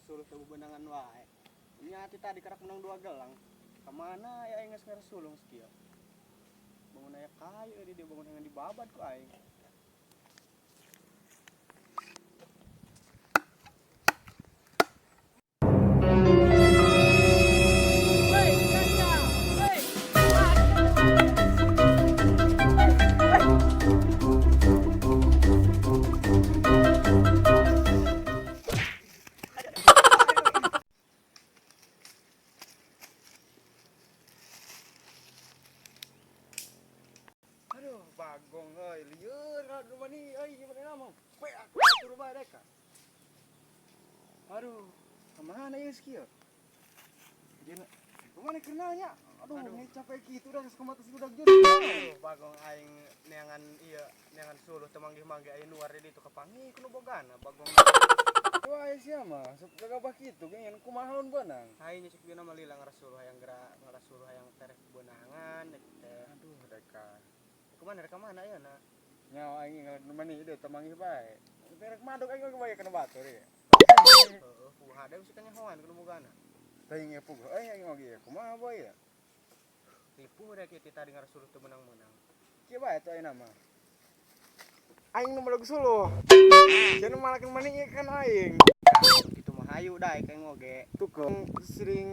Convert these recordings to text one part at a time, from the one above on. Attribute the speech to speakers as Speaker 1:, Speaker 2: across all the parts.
Speaker 1: ngarasuluh teu bebenangan wae. Nyati tadi karak menang 2 gelang. Kamana ya aing geus ngarasuluh sekieu. Bangun aya kayu di dia bangun yang dibabat ku aing. Aduh, Bagong euy, lieur ka rumah ni euy, gimana nama? Pe aku ke rumah deka. Aduh, kemana ya sekieu? Jeung kemana kenalnya? Aduh, ini capek gitu dah sekomat udah jeur. Aduh, Bagong aing neangan ieu, neangan suluh teu manggih-manggih aya luar di ditu kapangi kudu bogana Bagong.
Speaker 2: Wah, sia mah, sok gagabah kitu geuning kumahaun beunang.
Speaker 1: Hai nya cek dieuna mah lila ngarasuluh hayang gerak, ngarasuluh hayang terek beunangan teh.
Speaker 2: Aduh, deka.
Speaker 1: Kumaha rek ka mana ayeuna?
Speaker 2: Nyawa aing ngeureun mani deui teu manggih bae. Terek madog aing ge bae kana batur ieu.
Speaker 1: Heeh, puha deui sih kanyahoan kudu bogana.
Speaker 2: Teuing epug aing oge kumaha bae ya?
Speaker 1: Tipu rek kitu tadi ngarasuluh teu menang-menang.
Speaker 2: Kieu bae atuh ayeuna mah. Aing nu melog suluh. Cenah malakeun mani ikan aing.
Speaker 1: Kitu mah hayu daek aing oge.
Speaker 2: Tukang sering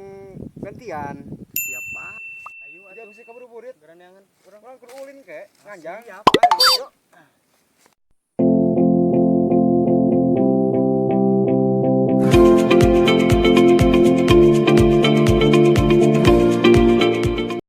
Speaker 2: gantian.
Speaker 1: Siap, Pak. Ayo
Speaker 2: Aja
Speaker 1: atuh
Speaker 2: geus kaburu-burit.
Speaker 1: geraneangan urang.
Speaker 2: Urang kudu ulin ke nganjang.
Speaker 1: Siap, ayo.